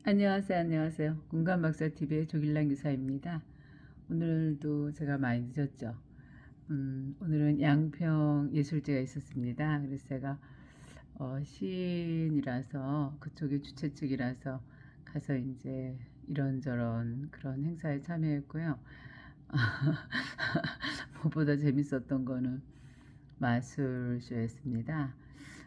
안녕하세요, 안녕하세요. 공감박사TV의 조길란 기사입니다. 오늘도 제가 많이 늦었죠. 오늘은 양평 예술제가 있었습니다. 그래서 제가 시인이라서 그쪽이 주최 측이라서 가서 이제 이런저런 그런 행사에 참여했고요. 무엇보다 재밌었던 거는 마술쇼였습니다.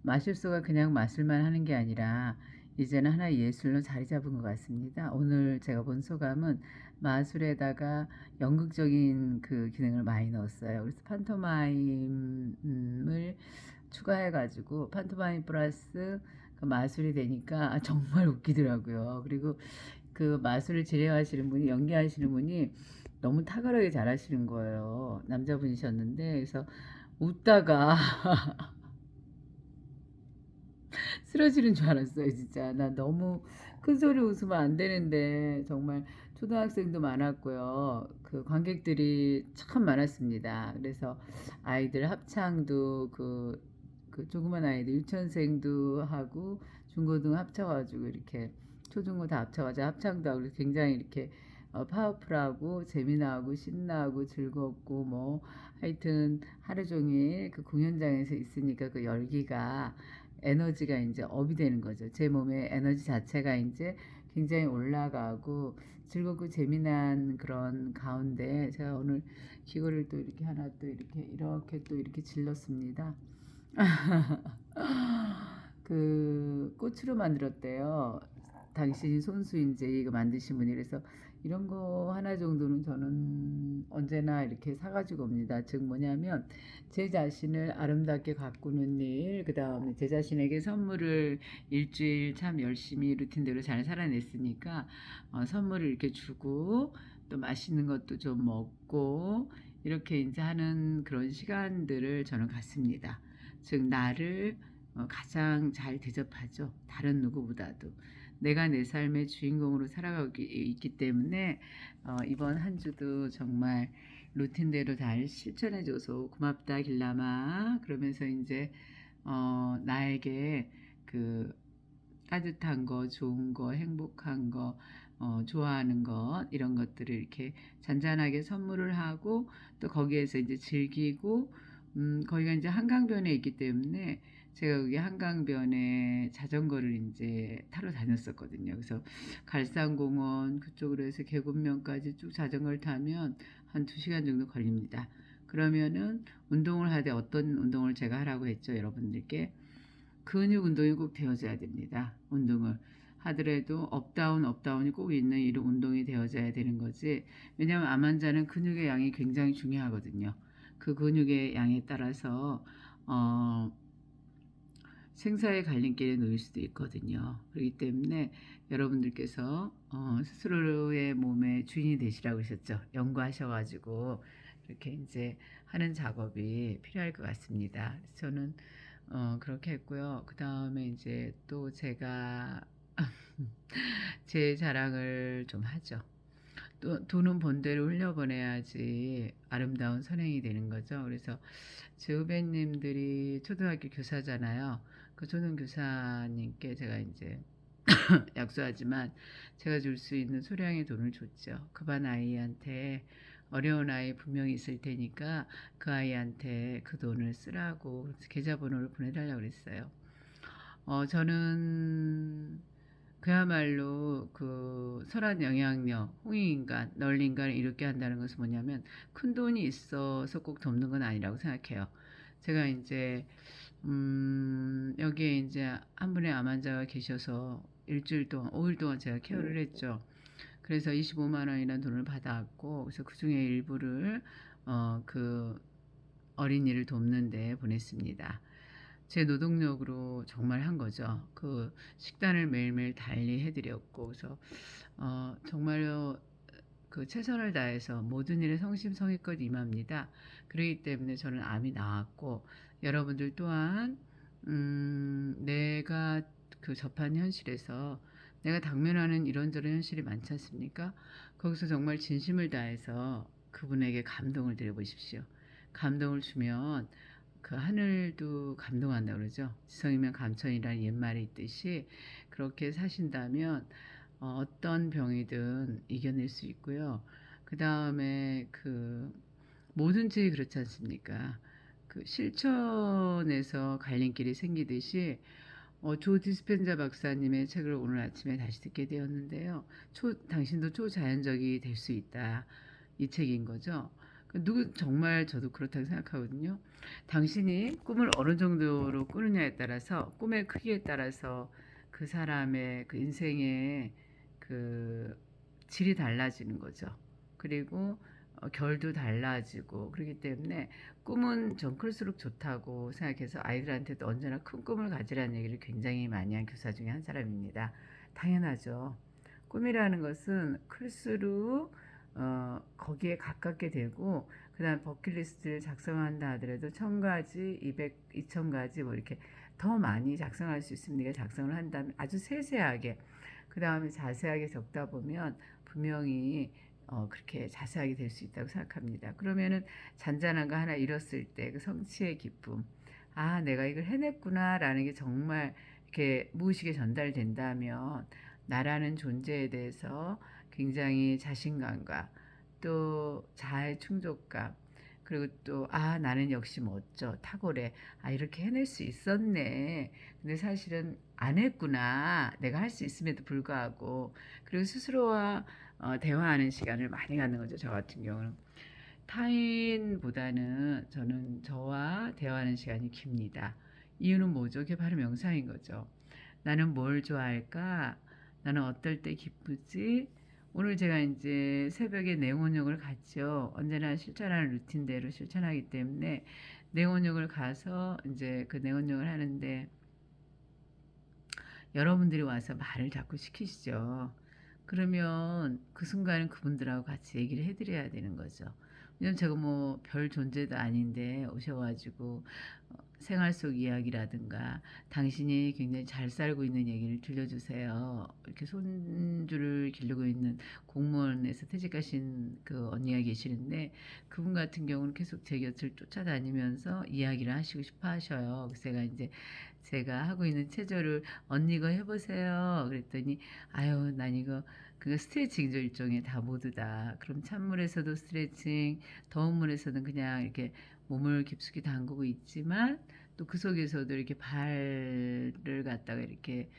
마술쇼가 그냥 마술만 하는 게 아니라 이제는 하나의 예술로 자리 잡은 것 같습니다. 오늘 제가 본 소감은 마술에다가 연극적인 그 기능을 많이 넣었어요. 그래서 판토마임을 추가해가지고 판토마임 플러스 그 마술이 되니까 정말 웃기더라고요. 그리고 그 마술을 진행하시는 분이, 연기하시는 분이 너무 탁월하게 잘하시는 거예요. 남자분이셨는데, 그래서 웃다가 쓰러지는 줄 알았어요, 진짜. 나 너무 큰 소리 웃으면 안 되는데, 정말 초등학생도 많았고요. 그 관객들이 참 많았습니다. 그래서 아이들 합창도 그 조그만 아이들, 유치원생도 하고, 중고등 합쳐가지고 이렇게, 초중고 다 합쳐가지고 합창도 하고, 굉장히 이렇게 파워풀하고, 재미나고, 신나고, 즐겁고, 뭐, 하여튼 하루 종일 그 공연장에서 있으니까 그 열기가 에너지가 이제 업이 되는 거죠. 제 몸의 에너지 자체가 이제 굉장히 올라가고 즐겁고 재미난 그런 가운데 제가 오늘 기구를 또 이렇게 하나 또 이렇게 또 이렇게 질렀습니다. 그 꽃으로 만들었대요. 당신이 손수인제 이거 만드신 분이. 그래서 이런 거 하나 정도는 저는 언제나 이렇게 사가지고 옵니다. 즉 뭐냐면 제 자신을 아름답게 가꾸는 일, 그 다음에 제 자신에게 선물을 일주일 참 열심히 루틴대로 잘 살아냈으니까 선물을 이렇게 주고 또 맛있는 것도 좀 먹고 이렇게 이제 하는 그런 시간들을 저는 갖습니다. 즉 나를 가장 잘 대접하죠. 다른 누구보다도. 내가 내 삶의 주인공으로 살아가고 있기 때문에 이번 한 주도 정말 루틴대로 잘 실천해줘서 고맙다 길라마. 그러면서 이제 나에게 그 따뜻한 거, 좋은 거, 행복한 거, 좋아하는 것 이런 것들을 이렇게 잔잔하게 선물을 하고 또 거기에서 이제 즐기고 거기가 이제 한강변에 있기 때문에 제가 여기 한강변에 자전거를 이제 타러 다녔었거든요. 그래서 갈산공원 그쪽으로 해서 계곡면까지 쭉 자전거를 타면 한 2시간 정도 걸립니다. 그러면은 운동을 하되 어떤 운동을 제가 하라고 했죠, 여러분들께? 근육 운동이 꼭 되어져야 됩니다. 운동을 하더라도 업다운이 꼭 있는 이런 운동이 되어져야 되는 거지. 왜냐하면 암 환자는 근육의 양이 굉장히 중요하거든요. 그 근육의 양에 따라서 어, 생사의 갈림길에 놓일 수도 있거든요. 그렇기 때문에 여러분들께서 스스로의 몸의 주인이 되시라고 하셨죠. 연구하셔가지고 이렇게 이제 하는 작업이 필요할 것 같습니다. 그래서 저는 그렇게 했고요. 그 다음에 이제 또 제가 제 자랑을 좀 하죠. 또 돈은 본대로 흘려보내야지 아름다운 선행이 되는 거죠. 그래서 제 후배님들이 초등학교 교사잖아요. 그 초등교사님께 제가 이제 약소하지만 제가 줄 수 있는 소량의 돈을 줬죠. 그 반 아이한테 어려운 아이 분명히 있을 테니까 그 아이한테 그 돈을 쓰라고 계좌번호를 보내달라고 그랬어요. 저는 그야말로 그 선한 영향력, 홍익인간, 널린간을 이롭게 한다는 것은 뭐냐면 큰 돈이 있어서 꼭 돕는 건 아니라고 생각해요. 제가 이제 여기에 이제 한 분의 암 환자가 계셔서 일주일 동안, 5일 동안 제가 케어를 했죠. 그래서 25만 원이라는 돈을 받아왔고, 그래서 그 중에 일부를 그 어린이를 돕는데 보냈습니다. 제 노동력으로 정말 한 거죠. 그 식단을 매일매일 달리 해드렸고, 그래서 정말로 그 최선을 다해서 모든 일에 성심성의껏 임합니다. 그렇기 때문에 저는 암이 나았고 여러분들 또한 내가 그 접한 현실에서 내가 당면하는 이런저런 현실이 많지 않습니까? 거기서 정말 진심을 다해서 그분에게 감동을 드려보십시오. 감동을 주면 그 하늘도 감동한다 그러죠. 지성이면 감천이라는 옛말이 있듯이 그렇게 사신다면 어떤 병이든 이겨낼 수 있고요. 그 다음에 뭐든지 그렇지 않습니까? 실천에서 갈림길이 생기듯이 조 디스펜자 박사님의 책을 오늘 아침에 다시 듣게 되었는데요. 당신도 초자연적이 될 수 있다. 이 책인 거죠. 정말 저도 그렇다고 생각하거든요. 당신이 꿈을 어느 정도로 꾸느냐에 따라서, 꿈의 크기에 따라서 그 사람의 그 인생의 그 질이 달라지는 거죠. 그리고 결도 달라지고 그렇기 때문에 꿈은 전 클수록 좋다고 생각해서 아이들한테도 언제나 큰 꿈을 가지라는 얘기를 굉장히 많이 한 교사 중에 한 사람입니다. 당연하죠. 꿈이라는 것은 클수록 거기에 가깝게 되고 그다음 버킷리스트를 작성한다 하더라도 1000가지, 200, 2000가지 뭐 이렇게 더 많이 작성할 수 있습니다. 작성을 한다면 아주 세세하게 그 다음에 자세하게 적다 보면 분명히 그렇게 자세하게 될 수 있다고 생각합니다. 그러면은 잔잔한 거 하나 잃었을 때 그 성취의 기쁨, 아 내가 이걸 해냈구나라는 게 정말 이렇게 무의식에 전달된다면 나라는 존재에 대해서 굉장히 자신감과 또 자아의 충족감 그리고 또 나는 역시 멋져 탁월해 이렇게 해낼 수 있었네 근데 사실은 안 했구나 내가 할 수 있음에도 불구하고 그리고 스스로와 대화하는 시간을 많이 갖는 거죠. 저 같은 경우는 타인보다는 저는 저와 대화하는 시간이 깁니다. 이유는 뭐죠? 그게 바로 명상인 거죠. 나는 뭘 좋아할까? 나는 어떨 때 기쁘지? 오늘 제가 이제 새벽에 뇌원욕을 갔죠. 언제나 실천하는 루틴대로 실천하기 때문에 뇌원욕을 가서 이제 그 뇌원욕을 하는데 여러분들이 와서 말을 자꾸 시키시죠. 그러면 그 순간은 그분들하고 같이 얘기를 해드려야 되는 거죠. 왜냐면 제가 뭐 별 존재도 아닌데 오셔가지고 생활 속 이야기라든가 당신이 굉장히 잘 살고 있는 얘기를 들려주세요. 이렇게 손주를 기르고 있는 공무원에서 퇴직하신 그 언니가 계시는데 그분 같은 경우는 계속 제 곁을 쫓아다니면서 이야기를 하시고 싶어 하셔요. 그래서 제가 하고 있는 체조를 언니 이거 해보세요. 그랬더니 아유 난 이거 그거 스트레칭이죠. 일종의 다 모두 다. 그럼 찬물에서도 스트레칭, 더운 물에서는 그냥 이렇게 몸을 깊숙이 담그고 있지만 또 그 속에서도 이렇게 발을 갖다가 이렇게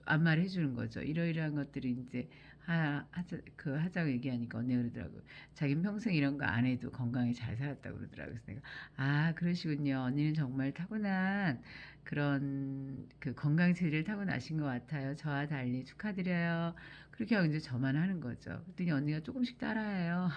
안마를 해주는 거죠. 이러이러한 것들이 이제 하자고 얘기하니까 언니가 그러더라고요. 자기는 평생 이런 거 안 해도 건강히 잘 살았다고 그러더라고요. 그래서 내가 그러시군요. 언니는 정말 타고난 그런 건강 체질을 타고나신 것 같아요. 저와 달리 축하드려요. 그렇게 하고 이제 저만 하는 거죠. 그랬더니 언니가 조금씩 따라해요.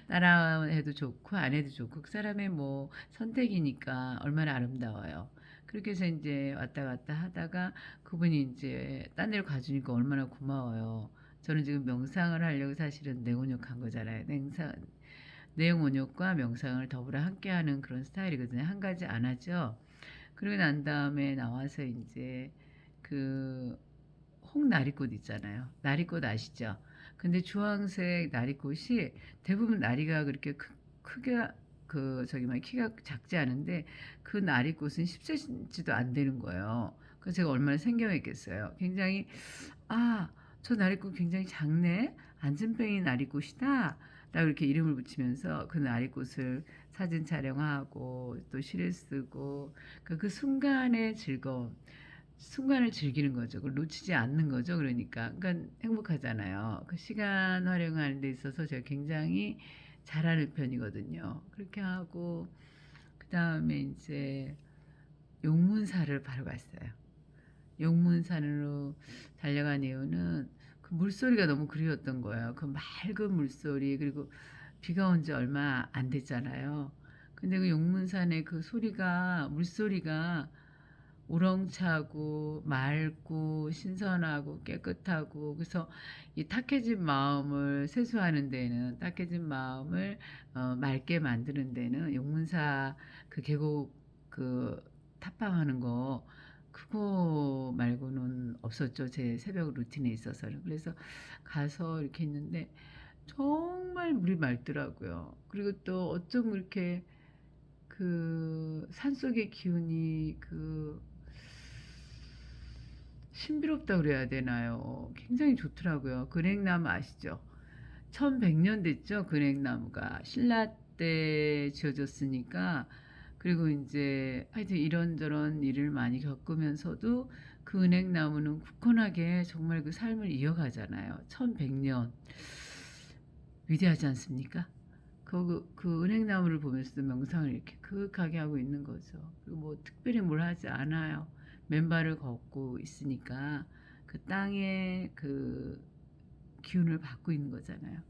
따라해도 좋고 안 해도 좋고 그 사람의 뭐 선택이니까 얼마나 아름다워요. 그렇게 해서 이제 왔다 갔다 하다가 그분이 이제 딴 데로 가주니까 얼마나 고마워요. 저는 지금 명상을 하려고 사실은 뇌곤욕한 거잖아요. 뇌용온욕과 명상을 더불어 함께하는 그런 스타일이거든요. 한 가지 안 하죠. 그러고 난 다음에 나와서 이제 그 홍나리꽃 있잖아요. 나리꽃 아시죠? 근데 주황색 나리꽃이 대부분 나리가 그렇게 크게 키가 작지 않은데 그 나리꽃은 10cm도 안 되는 거예요. 그래서 제가 얼마나 생경했겠어요. 굉장히 저 나리꽃 굉장히 작네. 안진뱅이 나리꽃이다. 라고 이렇게 이름을 붙이면서 그 나리꽃을 사진 촬영하고 또 시를 쓰고 그 순간의 즐거움 순간을 즐기는 거죠. 그걸 놓치지 않는 거죠. 그러니까 행복하잖아요. 그 시간 활용하는 데 있어서 제가 굉장히 잘하는 편이거든요. 그렇게 하고 그 다음에 이제 용문사를 바로 갔어요. 용문산으로 달려간 이유는 그 물소리가 너무 그리웠던 거예요. 그 맑은 물소리 그리고 비가 온 지 얼마 안 됐잖아요. 근데 그 용문산의 그 물소리가 우렁차고 맑고 신선하고 깨끗하고 그래서 이 탁해진 마음을 세수하는 데는 탁해진 마음을 맑게 만드는 데는 용문사 그 계곡 탑방하는 거 그거 말고는 없었죠. 제 새벽 루틴에 있어서는. 그래서 가서 이렇게 했는데 정말 물이 맑더라고요. 그리고 또 어쩜 그렇게 산속의 기운이 신비롭다 그래야 되나요? 굉장히 좋더라고요. 그랭나무 아시죠? 1100년 됐죠. 그랭나무가 신라 때 지어졌으니까. 그리고 이제 하여튼 이런저런 일을 많이 겪으면서도 그 은행나무는 굳건하게 정말 그 삶을 이어가잖아요. 1100년. 위대하지 않습니까? 그 은행나무를 보면서도 명상을 이렇게 그윽하게 하고 있는 거죠. 그리고 뭐 특별히 뭘 하지 않아요. 맨발을 걷고 있으니까 그 땅의 그 기운을 받고 있는 거잖아요.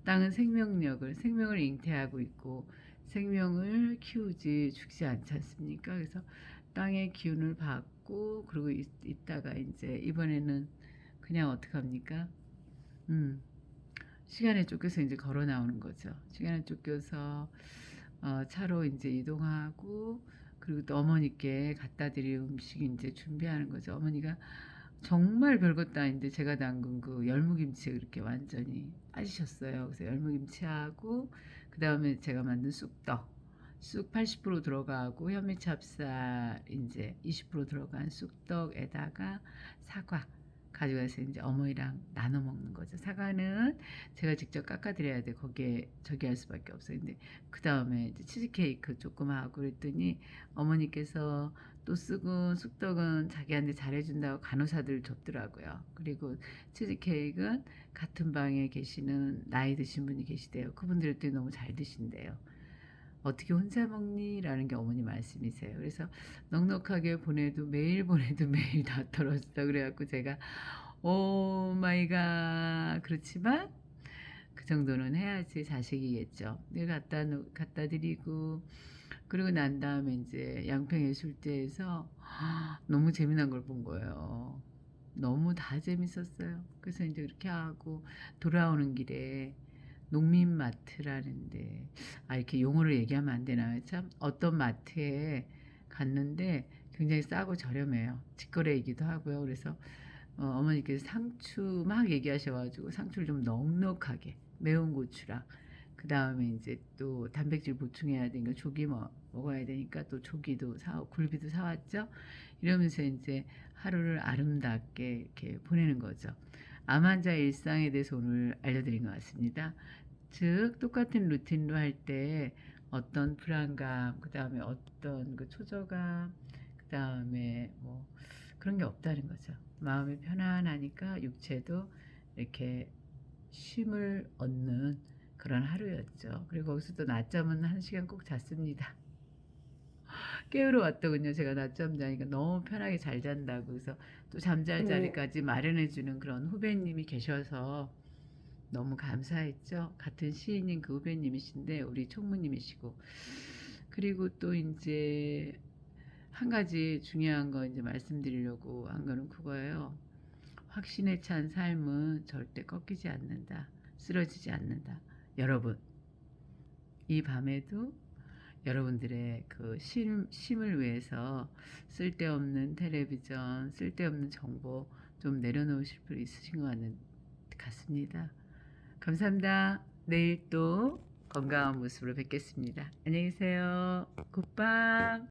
땅은 생명을 잉태하고 있고 생명을 키우지 죽지 않지 않습니까? 그래서 땅의 기운을 받고 그리고 있다가 이제 이번에는 그냥 어떡합니까? 음, 시간에 쫓겨서 이제 걸어 나오는 거죠. 시간에 쫓겨서 차로 이제 이동하고 그리고 또 어머니께 갖다 드릴 음식 이제 준비하는 거죠. 어머니가 정말 별것도 아닌데 제가 담근 그 열무김치에 그렇게 완전히 빠지셨어요. 그래서 열무김치하고 그 다음에 제가 만든 쑥 80% 들어가고 현미찹쌀 이제 20% 들어간 쑥떡에다가 사과 가져가서 이제 어머니랑 나눠 먹는 거죠. 사과는 제가 직접 깎아드려야 돼. 거기에 저기 할 수밖에 없어요. 근데 그 다음에 이제 치즈케이크 조금 하고 그랬더니 어머니께서 또 쑥떡은 자기한테 잘해준다고 간호사들 줬더라고요. 그리고 치즈케이크는 같은 방에 계시는 나이 드신 분이 계시대요. 그분들한테 너무 잘 드신대요. 어떻게 혼자 먹니? 라는 게 어머니 말씀이세요. 그래서 넉넉하게 보내도 매일 보내도 매일 다 떨어진다 그래갖고 제가 오 마이 갓 그렇지만 그 정도는 해야지 자식이겠죠. 늘 갖다 드리고 그리고 난 다음에 이제 양평예술대에서 너무 재미난 걸 본 거예요. 너무 다 재밌었어요. 그래서 이제 그렇게 하고 돌아오는 길에 농민마트라는데 이렇게 용어를 얘기하면 안 되나요? 참 어떤 마트에 갔는데 굉장히 싸고 저렴해요. 직거래이기도 하고요. 그래서 어머니께서 상추 막 얘기하셔가지고 상추를 좀 넉넉하게 매운 고추랑 그 다음에 이제 또 단백질 보충해야 되니까 조기 먹어야 되니까 또 조기도 굴비도 사왔죠. 이러면서 이제 하루를 아름답게 이렇게 보내는 거죠. 암 환자 일상에 대해서 오늘 알려드린 것 같습니다. 즉 똑같은 루틴으로 할 때 어떤 불안감, 그 다음에 어떤 그 초조감, 그 다음에 뭐 그런 게 없다는 거죠. 마음이 편안하니까 육체도 이렇게 쉼을 얻는 그런 하루였죠. 그리고 거기서 또 낮잠은 1시간 꼭 잤습니다. 깨우러 왔더군요. 제가 낮잠 자니까 너무 편하게 잘 잔다고. 그래서 또 잠잘 자리까지 마련해주는 그런 후배님이 계셔서 너무 감사했죠. 같은 시인인 그 후배님이신데 우리 총무님이시고 그리고 또 이제 한 가지 중요한 거 이제 말씀드리려고 한 거는 그거예요. 확신에 찬 삶은 절대 꺾이지 않는다. 쓰러지지 않는다. 여러분, 이 밤에도 여러분들의 그 쉼을 위해서 쓸데없는 텔레비전, 쓸데없는 정보 좀 내려놓으실 필요 있으신 것 같습니다. 감사합니다. 내일 또 건강한 모습으로 뵙겠습니다. 안녕히 계세요. 굿밤.